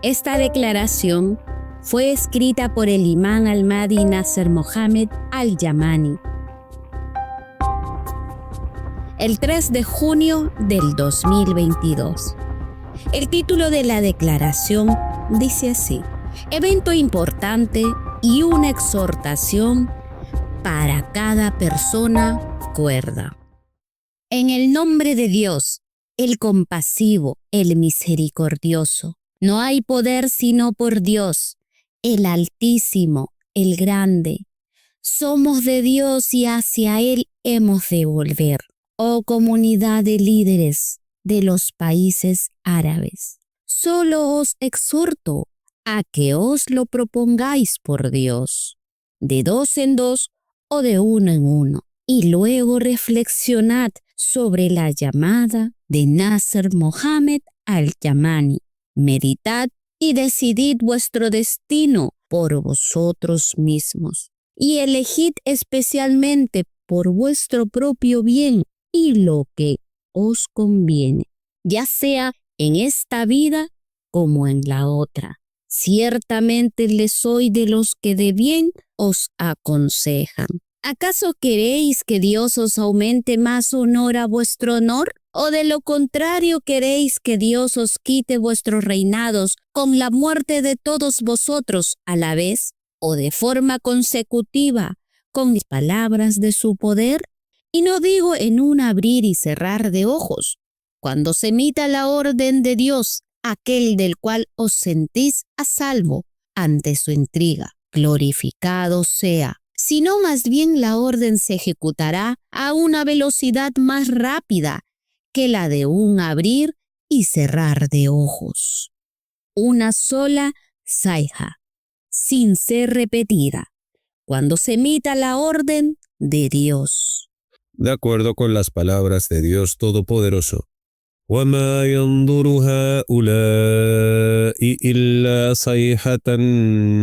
Esta declaración fue escrita por el imán Al-Mahdi Nasser Mohammed Al-Yamani el 3 de junio del 2022. El título de la declaración dice así: evento importante y una exhortación para cada persona cuerda. En el nombre de Dios, el compasivo, el misericordioso. No hay poder sino por Dios, el Altísimo, el Grande. Somos de Dios y hacia Él hemos de volver. Oh comunidad de líderes de los países árabes, solo os exhorto a que os lo propongáis por Dios, de dos en dos o de uno en uno, y luego reflexionad sobre la llamada de Nasser Mohammed Al-Yamani. Meditad y decidid vuestro destino por vosotros mismos, y elegid especialmente por vuestro propio bien y lo que os conviene, ya sea en esta vida como en la otra. Ciertamente les soy de los que de bien os aconsejan. ¿Acaso queréis que Dios os aumente más honor a vuestro honor? ¿O de lo contrario queréis que Dios os quite vuestros reinados con la muerte de todos vosotros a la vez, o de forma consecutiva con las palabras de su poder? Y no digo en un abrir y cerrar de ojos, cuando se emita la orden de Dios, aquel del cual os sentís a salvo ante su intriga, glorificado sea, sino más bien la orden se ejecutará a una velocidad más rápida que la de un abrir y cerrar de ojos. Una sola sayha, sin ser repetida, cuando se emita la orden de Dios. De acuerdo con las palabras de Dios Todopoderoso, وَمَا يَنْظُرُ هَؤُلَاءِ إِلَّا صَيْحَةً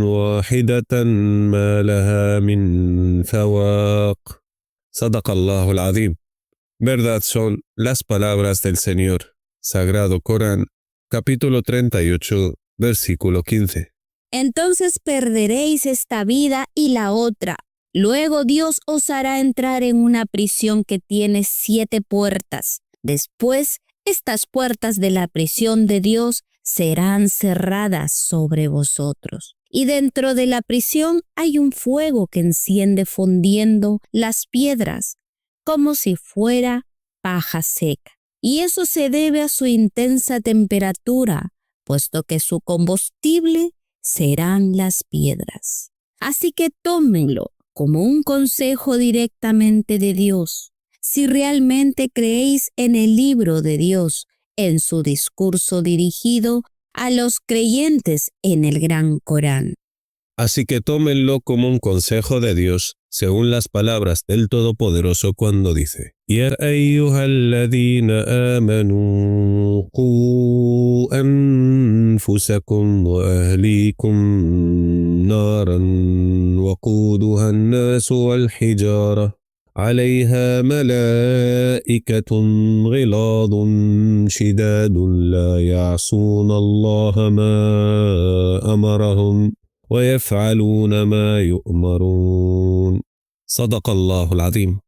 وَاحِدَةً مَا لَهَا مِنْ فَوَاقٍ. صدق الله العظيم. Verdad son las palabras del Señor. Sagrado Corán, capítulo 38, versículo 15. Entonces perderéis esta vida y la otra. Luego Dios os hará entrar en una prisión que tiene 7 puertas. Después, estas puertas de la prisión de Dios serán cerradas sobre vosotros. Y dentro de la prisión hay un fuego que enciende fundiendo las piedras, como si fuera paja seca. Y eso se debe a su intensa temperatura, puesto que su combustible serán las piedras. Así que tómenlo como un consejo directamente de Dios. Si realmente creéis en el libro de Dios, en su discurso dirigido a los creyentes en el Gran Corán. Así que tómenlo como un consejo de Dios, según las palabras del Todopoderoso cuando dice: Ya ayyuhalladhina amanu qu anfusakum wa ahlikum naran waquduha an-nasu wal hijara عليها ملائكة غلاظ شداد لا يعصون الله ما أمرهم ويفعلون ما يؤمرون. صدق الله العظيم.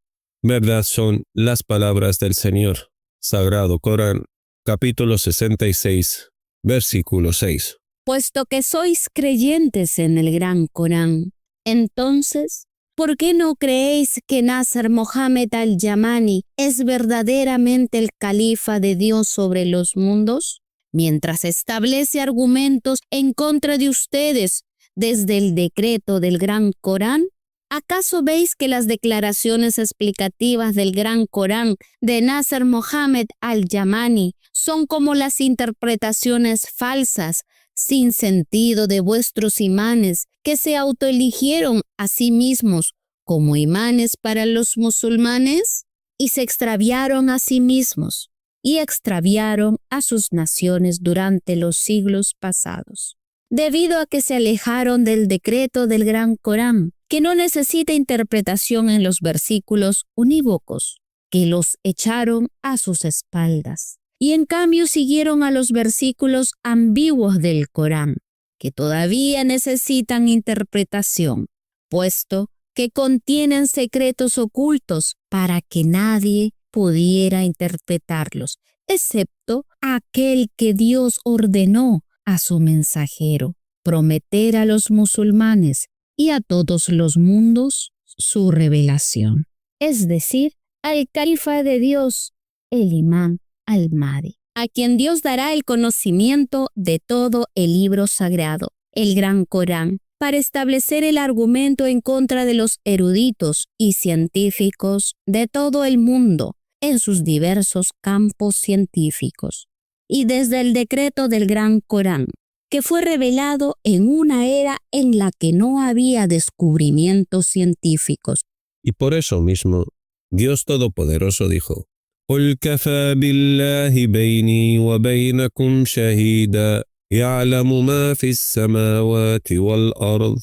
Verdad son las palabras del Señor. Sagrado Corán, capítulo 66, versículo 6. Puesto que sois creyentes en el Gran Corán, entonces, ¿por qué no creéis que Nasser Mohammed Al-Yamani es verdaderamente el califa de Dios sobre los mundos? Mientras establece argumentos en contra de ustedes desde el decreto del Gran Corán, ¿acaso veis que las declaraciones explicativas del Gran Corán de Nasser Mohammed Al-Yamani son como las interpretaciones falsas, sin sentido de vuestros imanes que se autoeligieron a sí mismos como imanes para los musulmanes y se extraviaron a sí mismos y extraviaron a sus naciones durante los siglos pasados, debido a que se alejaron del decreto del Gran Corán, que no necesita interpretación en los versículos unívocos, que los echaron a sus espaldas. y en cambio siguieron a los versículos ambiguos del Corán, que todavía necesitan interpretación, puesto que contienen secretos ocultos para que nadie pudiera interpretarlos, excepto aquel que Dios ordenó a su mensajero, prometer a los musulmanes y a todos los mundos su revelación, es decir, al califa de Dios, el imán al-Mahdi, a quien Dios dará el conocimiento de todo el libro sagrado, el Gran Corán, para establecer el argumento en contra de los eruditos y científicos de todo el mundo en sus diversos campos científicos. Y desde el decreto del Gran Corán, que fue revelado en una era en la que no había descubrimientos científicos. Y por eso mismo, Dios Todopoderoso dijo: قُلْ كَفَى بِاللَّهِ بَيْنِي وَبَيْنَكُمْ شَهِيدًا يَعْلَمُ مَا فِي السَّمَاوَاتِ وَالْأَرْضِ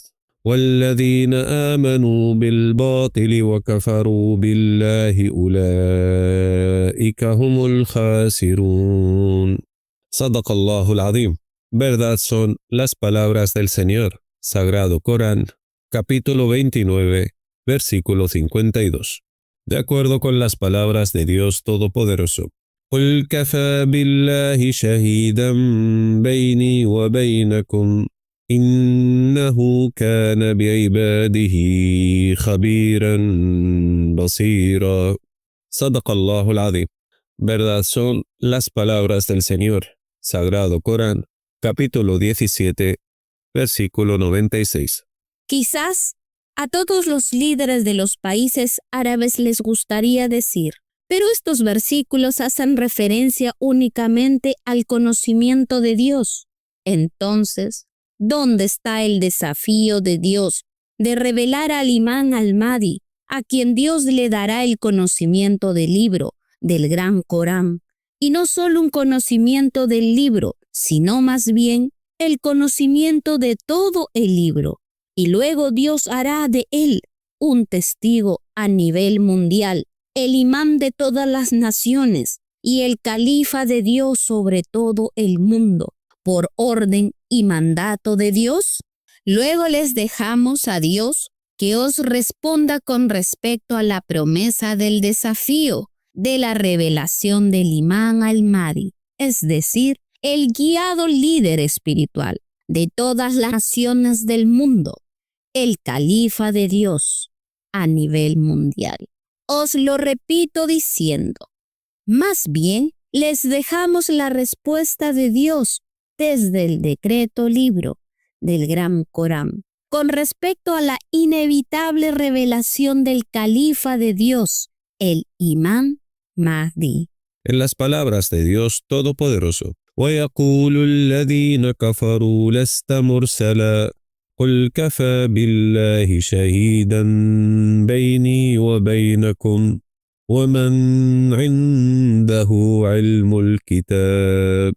وَالَّذِينَ آمَنُوا بِالْبَاطِلِ وَكَفَرُوا بِاللَّهِ أُولَئِكَ هُمُ الْخَاسِرُونَ. صدق الله العظيم. Verdad son las palabras del Señor. Sagrado Corán, capítulo 29, versículo 52. De acuerdo con las palabras de Dios Todopoderoso: قُلْ كَفَى بِاللَّهِ شَهِيدًا بَيْنِي وَبَيْنَكُمْ إِنَّهُ كَانَ بِعِبَادِهِ خَبِيرًا بَصِيرًا. صدق الله العظيم. Verdad son las palabras del Señor. Sagrado Corán, capítulo 17, versículo 96. Quizás a todos los líderes de los países árabes les gustaría decir, pero estos versículos hacen referencia únicamente al conocimiento de Dios. Entonces, ¿dónde está el desafío de Dios de revelar al imán al-Mahdi, a quien Dios le dará el conocimiento del libro, del Gran Corán? Y no solo un conocimiento del libro, sino más bien el conocimiento de todo el libro. Y luego Dios hará de él un testigo a nivel mundial, el imán de todas las naciones y el califa de Dios sobre todo el mundo, por orden y mandato de Dios. Luego les dejamos a Dios que os responda con respecto a la promesa del desafío de la revelación del imán al-Mahdi, es decir, el guiado líder espiritual de todas las naciones del mundo, el califa de Dios a nivel mundial. Os lo repito diciendo, más bien les dejamos la respuesta de Dios desde el decreto libro del Gran Corán con respecto a la inevitable revelación del califa de Dios, el imán Mahdi. En las palabras de Dios Todopoderoso: وَيَقُولُ الَّذِينَ كَفَرُوا لَسْتَ مُرْسَلًا قُلْ كَفَى بِاللَّهِ شَهِيدًا بَيْنِي وَبَيْنَكُمْ وَمَنْ عِنْدَهُ عِلْمُ الْكِتَابِ.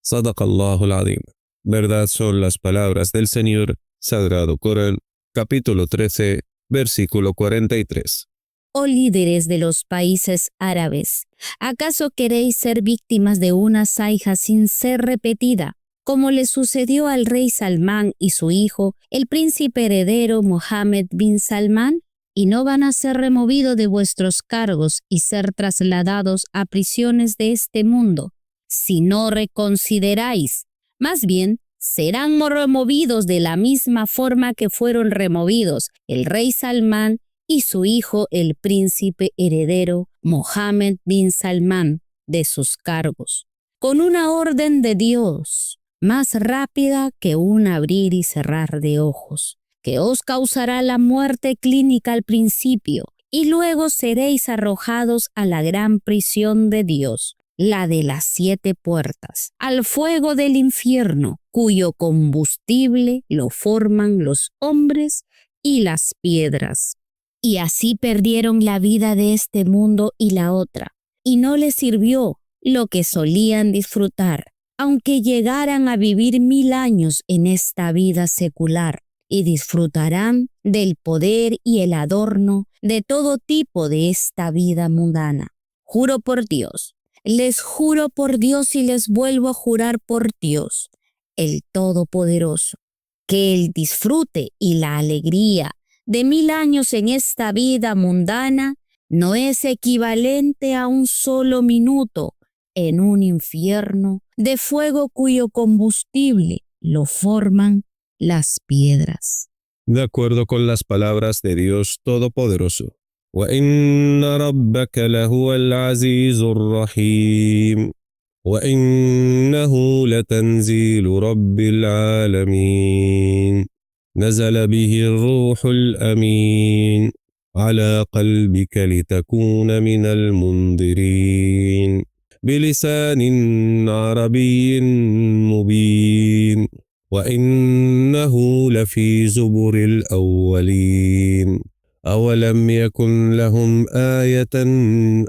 صدق الله العظيم. Verdad son las palabras del Señor. Sagrado Corán, capítulo 13, versículo 43. Oh líderes de los países árabes, ¿acaso queréis ser víctimas de una zaiga sin ser repetida, como le sucedió al rey Salmán y su hijo, el príncipe heredero Mohammed bin Salmán? ¿Y no van a ser removidos de vuestros cargos y ser trasladados a prisiones de este mundo, si no reconsideráis? Más bien, serán removidos de la misma forma que fueron removidos el rey Salmán y su hijo, el príncipe heredero Mohammed bin Salmán, de sus cargos, con una orden de Dios más rápida que un abrir y cerrar de ojos, que os causará la muerte clínica al principio, y luego seréis arrojados a la gran prisión de Dios, la de las 7 puertas, al fuego del infierno, cuyo combustible lo forman los hombres y las piedras. Y así perdieron la vida de este mundo y la otra, y no les sirvió lo que solían disfrutar, aunque llegaran a vivir 1000 años en esta vida secular, y disfrutarán del poder y el adorno de todo tipo de esta vida mundana. Juro por Dios, Les juro por Dios y les vuelvo a jurar por Dios, el Todopoderoso, que el disfrute y la alegría de 1000 años en esta vida mundana no es equivalente a un solo minuto en un infierno de fuego cuyo combustible lo forman las piedras. De acuerdo con las palabras de Dios Todopoderoso. وَإِنَّ رَبَّكَ لَهُوَ الْعَزِيزُ الرَّحِيمُ وَإِنَّهُ لَتَنزِيلُ رَبِّ الْعَالَمِينَ نزل به الروح الأمين على قلبك لتكون من المنذرين بلسان عربي مبين وإنه لفي زبر الأولين أولم يكن لهم آية أن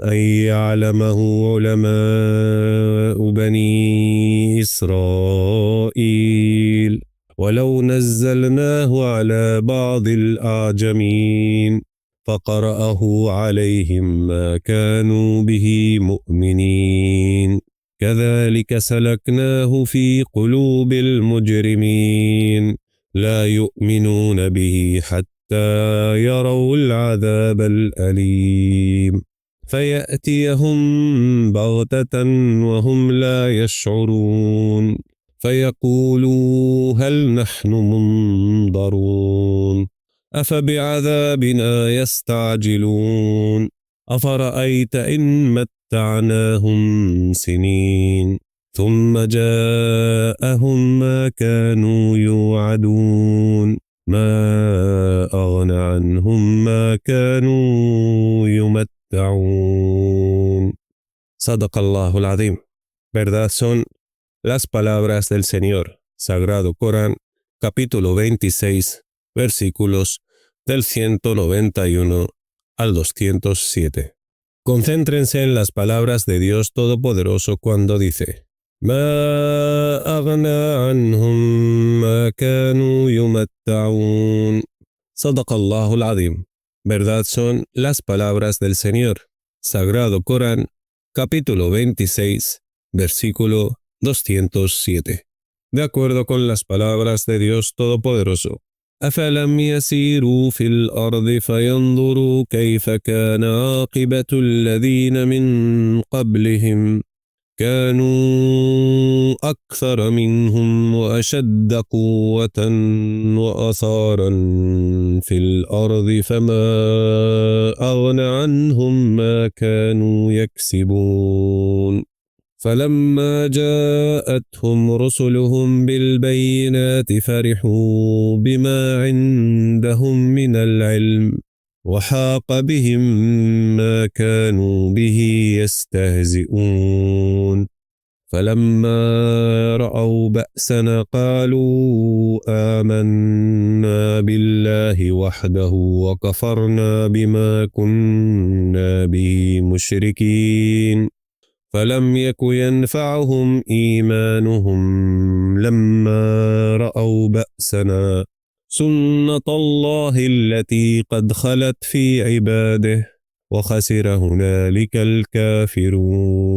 يعلمه علماء بني إسرائيل ولو نزلناه على بعض الأعجمين فقرأه عليهم ما كانوا به مؤمنين كذلك سلكناه في قلوب المجرمين لا يؤمنون به حتى يروا العذاب الأليم فيأتيهم بغتة وهم لا يشعرون فيقولوا هل نحن منظرون أفبعذابنا يستعجلون أفرأيت إن متعناهم سنين ثم جاءهم ما كانوا يوعدون ما أغنى عنهم ما كانوا يمتعون. صدق الله العظيم. Verdad son las palabras del Señor. Sagrado Corán, capítulo 26, versículos del 191 al 207. Concéntrense en las palabras de Dios Todopoderoso cuando dice: ما أغنى عنهم ما كانوا يمتعون. صدق الله العظيم. Verdad son las palabras del Señor. Sagrado Corán, capítulo 26, versículo 207. De acuerdo con las palabras de Dios Todopoderoso. أفلم يسيروا في الأرض فينظروا كيف كان عاقبة الذين من قبلهم كانوا أكثر منهم وأشد قوة وأثارا في الأرض فما أغنى عنهم ما كانوا يكسبون فلما جاءتهم رسلهم بالبينات فرحوا بما عندهم من العلم وحاق بهم ما كانوا به يستهزئون فلما رأوا بأسنا قالوا آمنا بالله وحده وكفرنا بما كنا به مشركين فلم يك ينفعهم إيمانهم لما رأوا بأسنا سنة الله التي قد خلت في عباده وخسر هنالك الكافرون.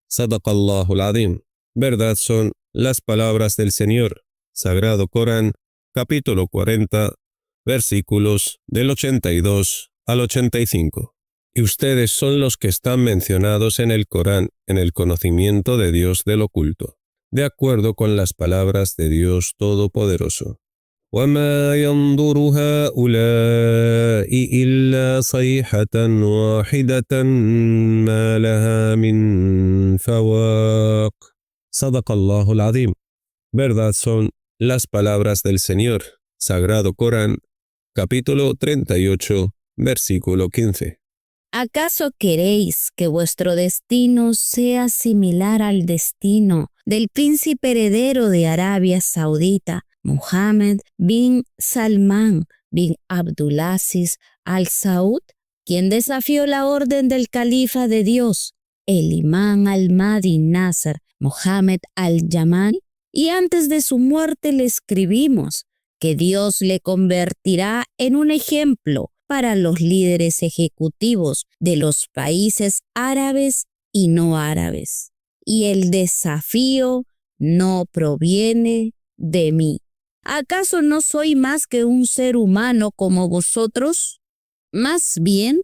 صدق الله العظيم. Verdad son las palabras del Señor. Sagrado Corán, capítulo 40, versículos del 82 al 85. Y ustedes son los que están mencionados en el Corán en el conocimiento de Dios del oculto, de acuerdo con las palabras de Dios Todopoderoso. وما ينظر هؤلاء إلا صيحة واحدة ما لها من فواق. صدق الله العظيم. Verdad son las palabras del Señor. Sagrado Corán, capítulo 38, versículo 15. ¿Acaso queréis que vuestro destino sea similar al destino del príncipe heredero de Arabia Saudita, Mohammed bin Salman bin Abdulaziz al-Saud, quien desafió la orden del califa de Dios, el imán al-Mahdi Nasser Mohammed al-Yaman? Y antes de su muerte le escribimos que Dios le convertirá en un ejemplo para los líderes ejecutivos de los países árabes y no árabes. Y el desafío no proviene de mí. ¿Acaso no soy más que un ser humano como vosotros? Más bien,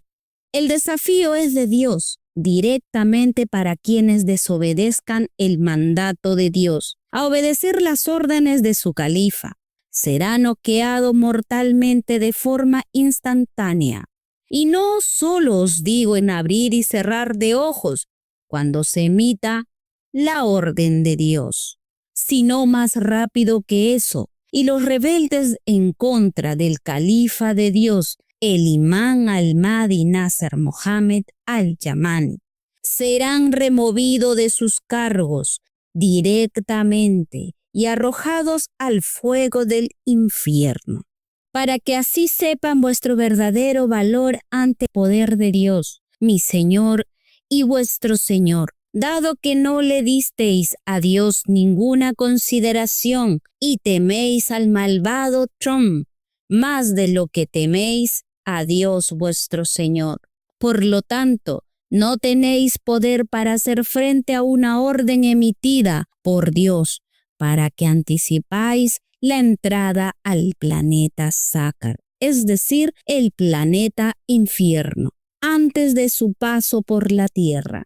el desafío es de Dios, directamente para quienes desobedezcan el mandato de Dios, a obedecer las órdenes de su califa. Será noqueado mortalmente de forma instantánea. Y no solo os digo en abrir y cerrar de ojos cuando se emita la orden de Dios, sino más rápido que eso. Y los rebeldes en contra del califa de Dios, el imán al-Mahdi Nasser Mohammed al-Yamani, serán removidos de sus cargos directamente y arrojados al fuego del infierno, para que así sepan vuestro verdadero valor ante el poder de Dios, mi Señor y vuestro Señor, dado que no le disteis a Dios ninguna consideración y teméis al malvado Trump más de lo que teméis a Dios vuestro Señor. Por lo tanto, no tenéis poder para hacer frente a una orden emitida por Dios, para que anticipáis la entrada al planeta Sácar, es decir, el planeta infierno, antes de su paso por la tierra.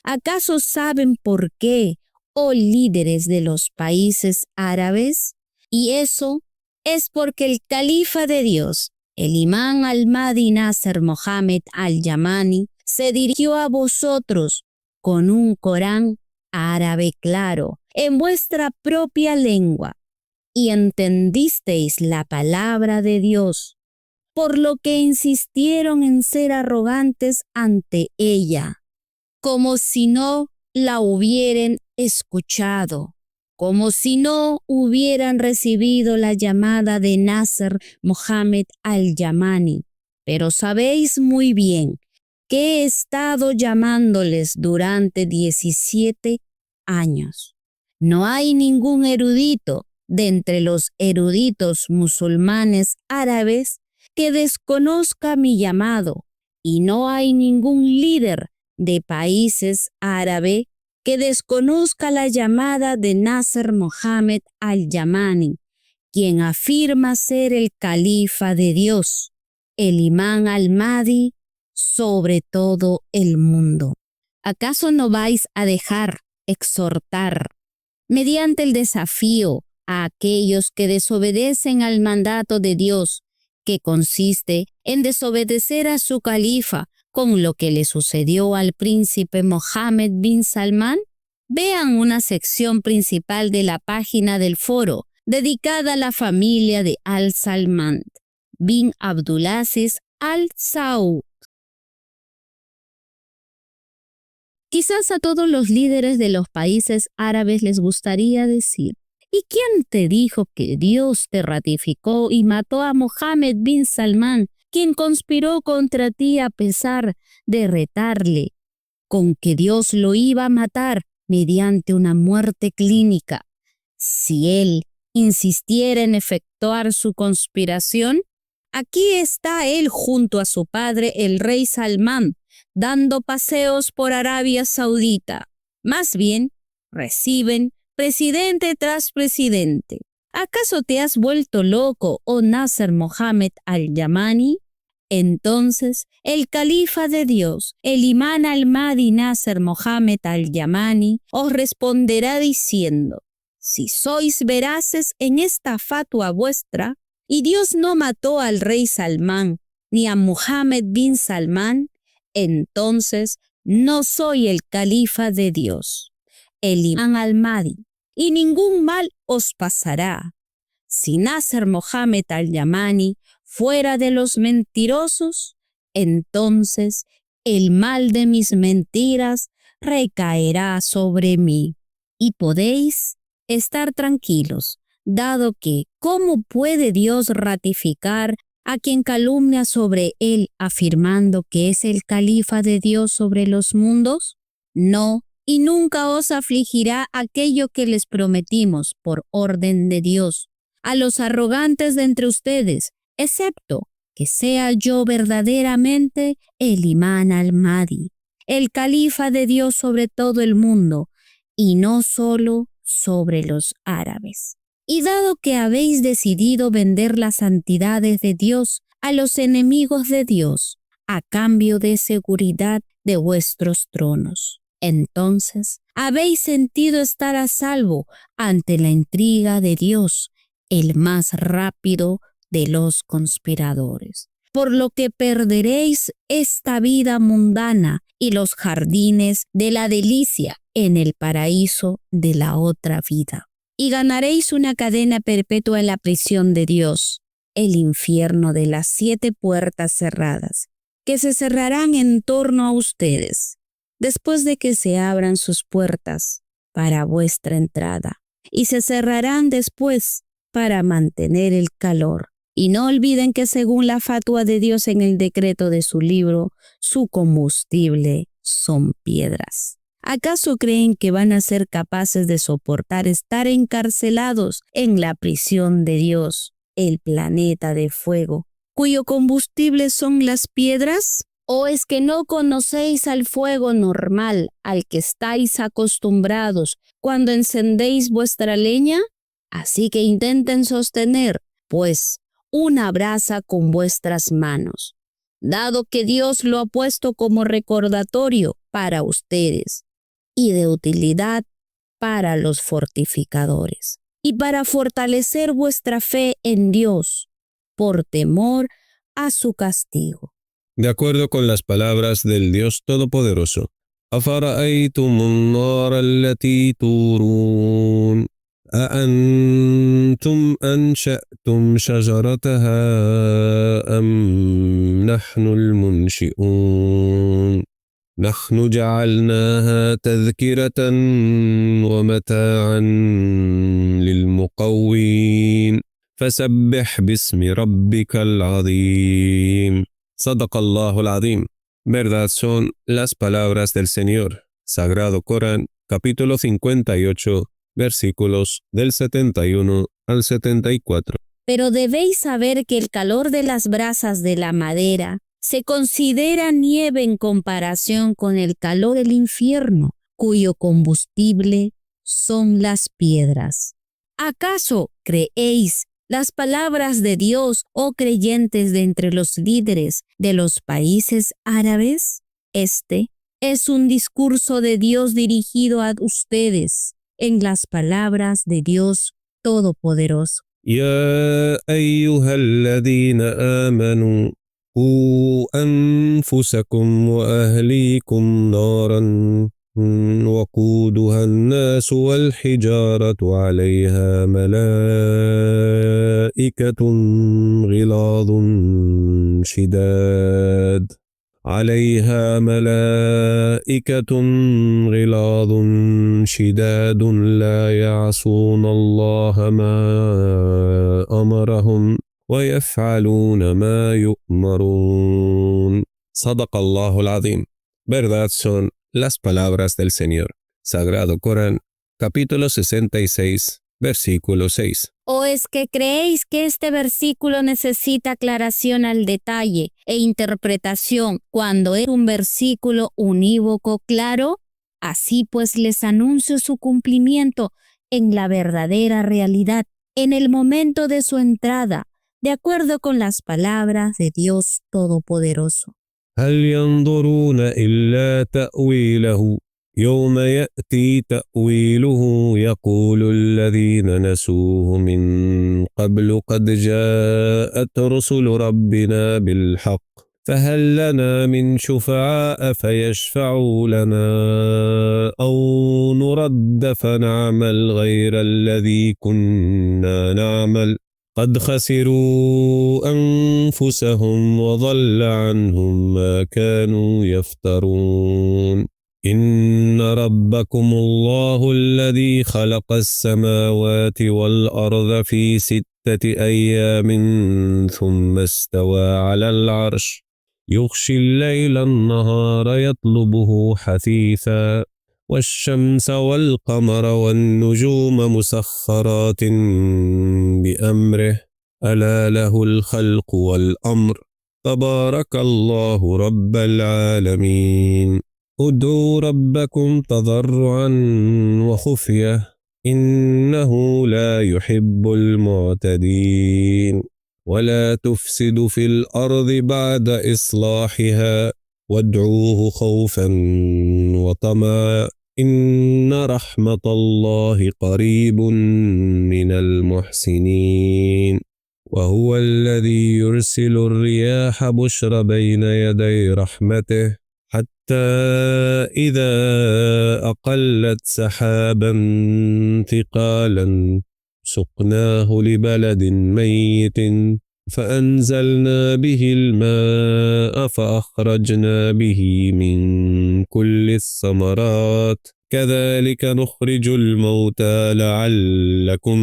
¿Acaso saben por qué, oh líderes de los países árabes? Y eso es porque el califa de Dios, el imán al-Mahdi Nasser Mohammed al-Yamani, se dirigió a vosotros con un Corán árabe claro, en vuestra propia lengua, y entendisteis la palabra de Dios, por lo que insistieron en ser arrogantes ante ella, como si no la hubieran escuchado, como si no hubieran recibido la llamada de Nasser Mohammed al-Yamani. Pero sabéis muy bien que he estado llamándoles durante 17 años. No hay ningún erudito de entre los eruditos musulmanes árabes que desconozca mi llamado, y no hay ningún líder de países árabes que desconozca la llamada de Nasser Mohammed al-Yamani, quien afirma ser el califa de Dios, el imán al-Mahdi sobre todo el mundo. ¿Acaso no vais a dejar exhortar mediante el desafío a aquellos que desobedecen al mandato de Dios, que consiste en desobedecer a su califa, con lo que le sucedió al príncipe Mohammed bin Salman? Vean una sección principal de la página del foro dedicada a la familia de Al-Salman bin Abdulaziz Al-Saud. Quizás a todos los líderes de los países árabes les gustaría decir: ¿y quién te dijo que Dios te ratificó y mató a Mohammed bin Salman, quien conspiró contra ti a pesar de retarle con que Dios lo iba a matar mediante una muerte clínica? Si él insistiera en efectuar su conspiración, aquí está él junto a su padre, el rey Salmán, dando paseos por Arabia Saudita. Más bien, reciben presidente tras presidente. ¿Acaso te has vuelto loco, oh Nasser Mohammed al-Yamani? Entonces, el califa de Dios, el imán al-Mahdi Nasser Mohammed al-Yamani, os responderá diciendo: si sois veraces en esta fatua vuestra, y Dios no mató al rey Salmán ni a Mohammed bin Salman, entonces no soy el califa de Dios, el imán al-Mahdi, y ningún mal os pasará. Si Nasser Mohammed al-Yamani fuera de los mentirosos, entonces el mal de mis mentiras recaerá sobre mí. Y podéis estar tranquilos, dado que ¿cómo puede Dios ratificar a quien calumnia sobre él afirmando que es el califa de Dios sobre los mundos? No, y nunca os afligirá aquello que les prometimos por orden de Dios a los arrogantes de entre ustedes, excepto que sea yo verdaderamente el imán al-Mahdi, el califa de Dios sobre todo el mundo, y no solo sobre los árabes. Y dado que habéis decidido vender las santidades de Dios a los enemigos de Dios, a cambio de seguridad de vuestros tronos, entonces habéis sentido estar a salvo ante la intriga de Dios, el más rápido de los conspiradores, por lo que perderéis esta vida mundana y los jardines de la delicia en el paraíso de la otra vida. Y ganaréis una cadena perpetua en la prisión de Dios, el infierno de las 7 puertas cerradas, que se cerrarán en torno a ustedes, después de que se abran sus puertas para vuestra entrada, y se cerrarán después para mantener el calor. Y no olviden que según la fatua de Dios en el decreto de su libro, su combustible son piedras. ¿Acaso creen que van a ser capaces de soportar estar encarcelados en la prisión de Dios, el planeta de fuego, cuyo combustible son las piedras? ¿O es que no conocéis al fuego normal al que estáis acostumbrados cuando encendéis vuestra leña? Así que intenten sostener, pues, una brasa con vuestras manos, dado que Dios lo ha puesto como recordatorio para ustedes y de utilidad para los fortificadores, y para fortalecer vuestra fe en Dios, por temor a su castigo. De acuerdo con las palabras del Dios Todopoderoso. أَفَرَأَيْتُمُ النَّارَ الَّتِي تُورُونَ أَأَنْتُمْ أَنشَأْتُمْ شَجَرَتَهَا أَمْ نَحْنُ الْمُنشِئُونَ نحن جعلناها تذكرة ومتاعا للمقوين فسبح باسم ربك العظيم صدق الله العظيم. Verdad son las palabras del Señor. Sagrado Corán, capítulo 58, versículos del 71 al 74. Pero debéis saber que el calor de las brasas de la madera se considera nieve en comparación con el calor del infierno, cuyo combustible son las piedras. ¿Acaso creéis las palabras de Dios, oh creyentes de entre los líderes de los países árabes? Este es un discurso de Dios dirigido a ustedes en las palabras de Dios Todopoderoso. يا أيها الذين آمنوا قوا أنفسكم وأهليكم نارا وقودها الناس والحجارة عليها ملائكة غلاظ شداد لا يعصون الله ما أمرهم ويفعلون ما يؤمرون صدق الله العظيم. Verdad son las palabras del Señor. Sagrado Corán, capítulo 66, versículo 6. ¿O es que creéis que este versículo necesita aclaración al detalle e interpretación cuando es un versículo unívoco claro? Así pues les anuncio su cumplimiento en la verdadera realidad, en el momento de su entrada, de acuerdo con las palabras de Dios Todopoderoso. هل ينظرون إلا تأويله يوم يأتي تأويله يقول الذين نسوه من قبل قد جاءت رسل ربنا بالحق فهل لنا من شفعاء فيشفعوا لنا أو نرد فنعمل غير الذي كنا نعمل قد خسروا أنفسهم وضل عنهم ما كانوا يفترون إن ربكم الله الذي خلق السماوات والأرض في 6 أيام ثم استوى على العرش يغشي الليل النهار يطلبه حثيثا والشمس والقمر والنجوم مسخرات بأمره ألا له الخلق والأمر تبارك الله رب العالمين. ادعوا ربكم تضرعا وخفية إنه لا يحب المعتدين ولا تفسدوا في الأرض بعد إصلاحها وادعوه خوفا وطمعا إن رحمة الله قريب من المحسنين وهو الذي يرسل الرياح بشر بين يدي رحمته حتى إذا أقلت سحابا ثقالا سقناه لبلد ميت فأنزلنا به الماء فأخرجنا به من كل الثمرات كذلك نخرج الموتى لعلكم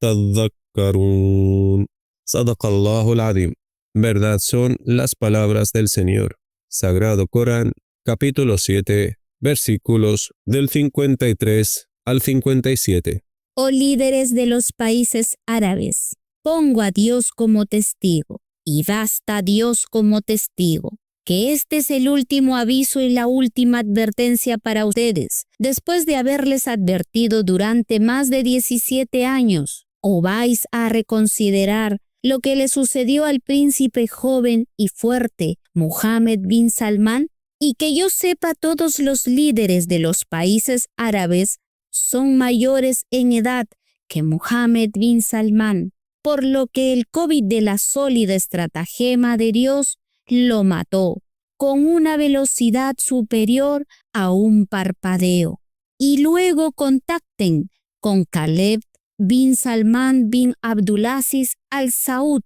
تذكرون. صدق الله العظيم. Verdad son las palabras del Señor. Sagrado Corán, capítulo 7, versículos del 53 al 57. Oh líderes de los países árabes, pongo a Dios como testigo, y basta Dios como testigo, que este es el último aviso y la última advertencia para ustedes, después de haberles advertido durante más de 17 años. ¿O vais a reconsiderar lo que le sucedió al príncipe joven y fuerte Mohammed bin Salman? Y que yo sepa, todos los líderes de los países árabes son mayores en edad que Mohammed bin Salman, por lo que el COVID de la sólida estratagema de Dios lo mató con una velocidad superior a un parpadeo. Y luego contacten con Khaled bin Salman bin Abdulaziz Al Saud,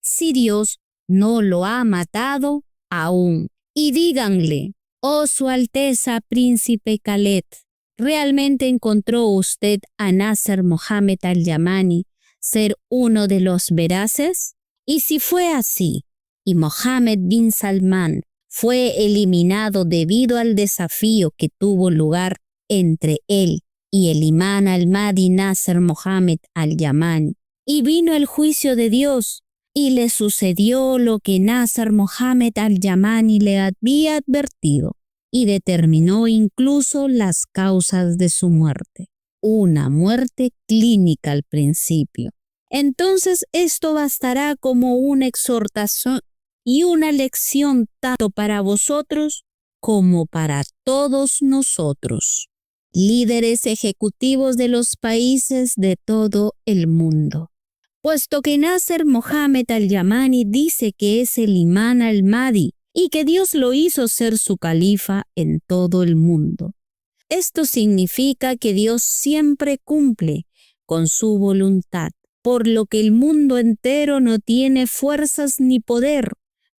si Dios no lo ha matado aún. Y díganle: oh Su Alteza Príncipe Khaled, ¿realmente encontró usted a Nasser Mohammed al-Yamani ser uno de los veraces? Y si fue así, y Mohammed bin Salman fue eliminado debido al desafío que tuvo lugar entre él y el imán al-Mahdi Nasser Mohammed al-Yamani, y vino el juicio de Dios, y le sucedió lo que Nasser Mohammed al-Yamani le había advertido, y determinó incluso las causas de su muerte, una muerte clínica al principio. Entonces esto bastará como una exhortación y una lección tanto para vosotros como para todos nosotros, líderes ejecutivos de los países de todo el mundo. Puesto que Nasser Mohammed al-Yamani dice que es el imán al-Mahdi y que Dios lo hizo ser su califa en todo el mundo. Esto significa que Dios siempre cumple con su voluntad, por lo que el mundo entero no tiene fuerzas ni poder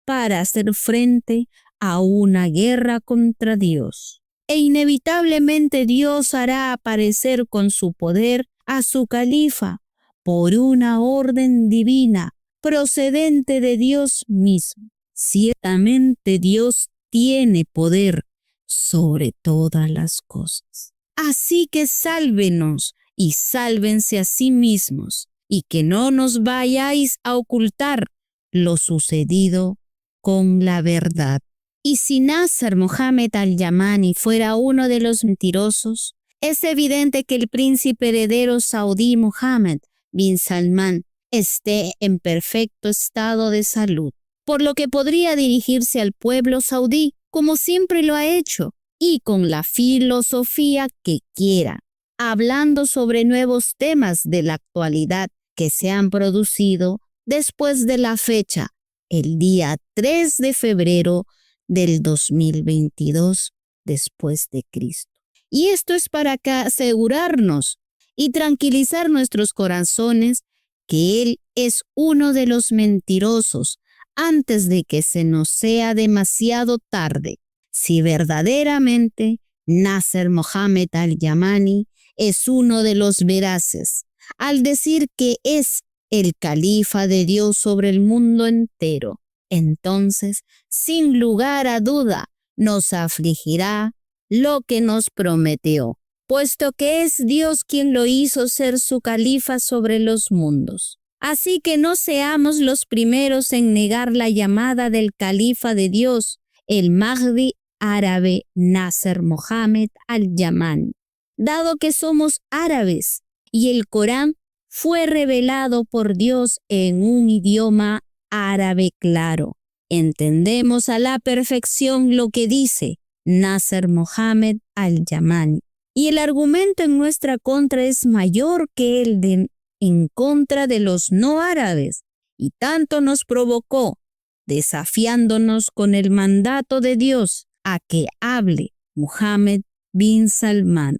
para hacer frente a una guerra contra Dios. E inevitablemente Dios hará aparecer con su poder a su califa por una orden divina procedente de Dios mismo. Ciertamente Dios tiene poder sobre todas las cosas. Así que sálvenos y sálvense a sí mismos, y que no nos vayáis a ocultar lo sucedido con la verdad. Y si Nasser Mohammed al-Yamani fuera uno de los mentirosos, es evidente que el príncipe heredero saudí Mohammed bin Salman esté en perfecto estado de salud, por lo que podría dirigirse al pueblo saudí como siempre lo ha hecho y con la filosofía que quiera, hablando sobre nuevos temas de la actualidad que se han producido después de la fecha, el día 3 de febrero del 2022 después de Cristo. Y esto es para asegurarnos y tranquilizar nuestros corazones que Él es uno de los mentirosos antes de que se nos sea demasiado tarde. Si verdaderamente Nasser Mohammed al-Yamani es uno de los veraces, al decir que es el califa de Dios sobre el mundo entero, entonces, sin lugar a duda, nos afligirá lo que nos prometió, puesto que es Dios quien lo hizo ser su califa sobre los mundos. Así que no seamos los primeros en negar la llamada del califa de Dios, el Mahdi árabe Nasser Mohammed al-Yamani. Dado que somos árabes y el Corán fue revelado por Dios en un idioma árabe claro, entendemos a la perfección lo que dice Nasser Mohammed al-Yamani. Y el argumento en nuestra contra es mayor que el de en contra de los no árabes, y tanto nos provocó, desafiándonos con el mandato de Dios a que hable Mohammed bin Salman,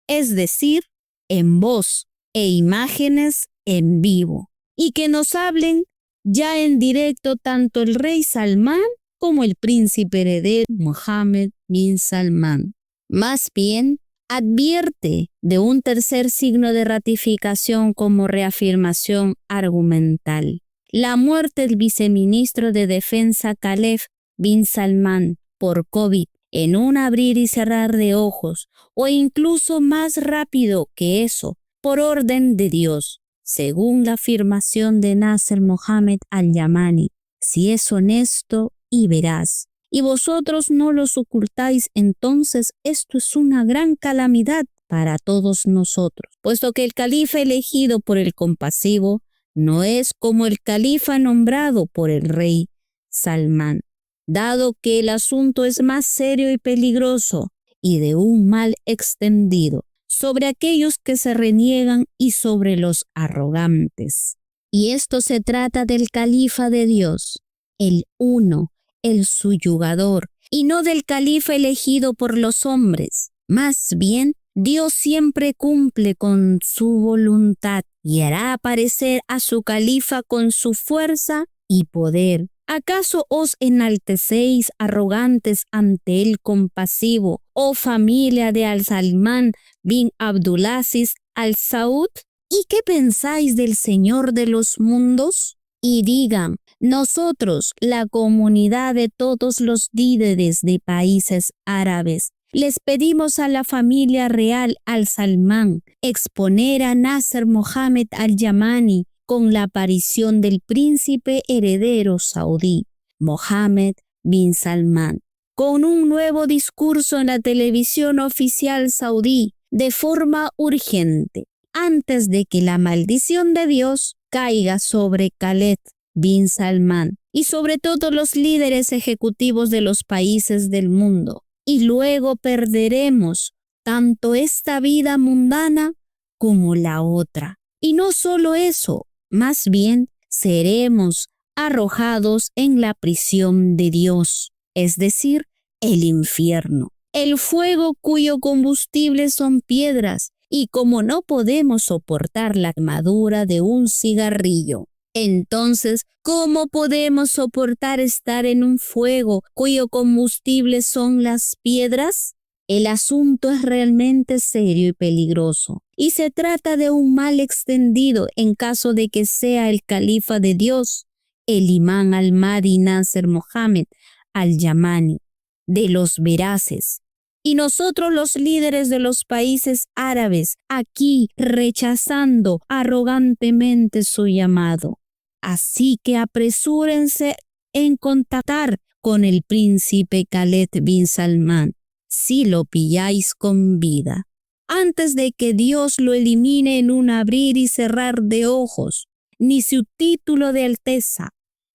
es decir, en voz e imágenes en vivo, y que nos hablen ya en directo tanto el rey Salmán como el príncipe heredero Mohammed bin Salman. Más bien, advierte de un tercer signo de ratificación como reafirmación argumental: la muerte del viceministro de Defensa Khaled bin Salman por COVID en un abrir y cerrar de ojos, o incluso más rápido que eso, por orden de Dios, según la afirmación de Nasser Mohammed al-Yamani, si es honesto y veraz, y vosotros no los ocultáis, entonces esto es una gran calamidad para todos nosotros, puesto que el califa elegido por el compasivo no es como el califa nombrado por el rey Salmán, dado que el asunto es más serio y peligroso y de un mal extendido sobre aquellos que se reniegan y sobre los arrogantes. Y esto se trata del califa de Dios, el uno, el suyugador, y no del califa elegido por los hombres. Más bien, Dios siempre cumple con su voluntad y hará aparecer a su califa con su fuerza y poder. ¿Acaso os enaltecéis arrogantes ante el compasivo, oh familia de Al-Salman bin Abdulaziz al-Saud? ¿Y qué pensáis del Señor de los mundos? Y digan: nosotros, la comunidad de todos los líderes de países árabes, les pedimos a la familia real Al-Salman exponer a Nasser Mohammed al-Yamani con la aparición del príncipe heredero saudí, Mohammed bin Salman, con un nuevo discurso en la televisión oficial saudí de forma urgente, antes de que la maldición de Dios caiga sobre Khaled bin Salman y sobre todos los líderes ejecutivos de los países del mundo. Y luego perderemos tanto esta vida mundana como la otra. Y no solo eso, más bien seremos arrojados en la prisión de Dios, es decir, el infierno, el fuego cuyo combustible son piedras, y como no podemos soportar la quemadura de un cigarrillo, entonces, ¿cómo podemos soportar estar en un fuego cuyo combustible son las piedras? El asunto es realmente serio y peligroso, y se trata de un mal extendido en caso de que sea el califa de Dios, el imán al-Mahdi Nasser Mohammed al-Yamani, de los veraces. Y nosotros, los líderes de los países árabes, aquí rechazando arrogantemente su llamado. Así que apresúrense en contactar con el príncipe Khaled bin Salman, si lo pilláis con vida, antes de que Dios lo elimine en un abrir y cerrar de ojos. Ni su título de alteza,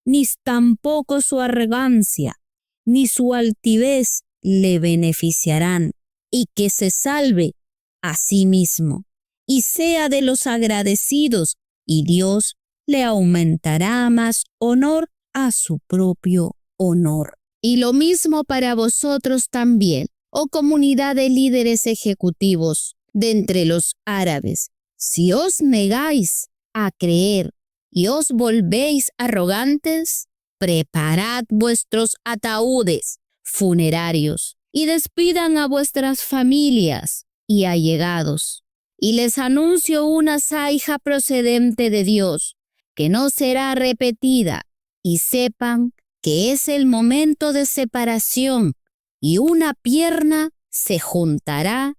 ni tampoco su arrogancia, ni su altivez le beneficiarán, y que se salve a sí mismo, y sea de los agradecidos, y Dios le aumentará más honor a su propio honor. Y lo mismo para vosotros también, oh comunidad de líderes ejecutivos de entre los árabes, si os negáis a creer y os volvéis arrogantes, preparad vuestros ataúdes funerarios y despidan a vuestras familias y allegados. Y les anuncio una saija procedente de Dios, que no será repetida, y sepan que es el momento de separación, y una pierna se juntará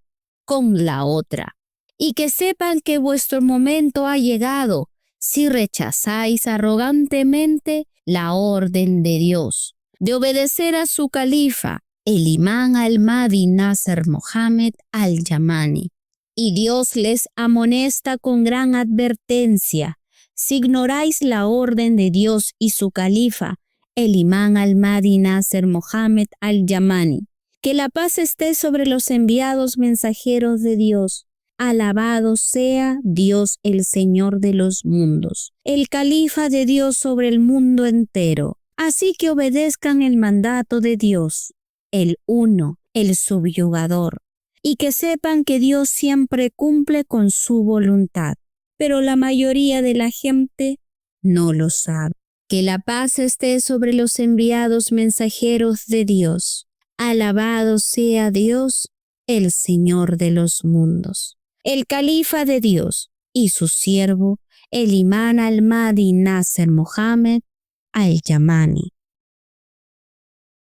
con la otra. Y que sepan que vuestro momento ha llegado, si rechazáis arrogantemente la orden de Dios, de obedecer a su califa el imán al-Mahdi Nasser Mohammed al-Yamani. Y Dios les amonesta con gran advertencia: si ignoráis la orden de Dios y su califa, el imán al-Mahdi Nasser Mohammed al-Yamani, que la paz esté sobre los enviados mensajeros de Dios. Alabado sea Dios, el Señor de los mundos, el califa de Dios sobre el mundo entero. Así que obedezcan el mandato de Dios, el uno, el subyugador, y que sepan que Dios siempre cumple con su voluntad. Pero la mayoría de la gente no lo sabe. Que la paz esté sobre los enviados mensajeros de Dios. Alabado sea Dios, el Señor de los mundos, el califa de Dios y su siervo, el imán al-Mahdi Nasser Mohammed al-Yamani.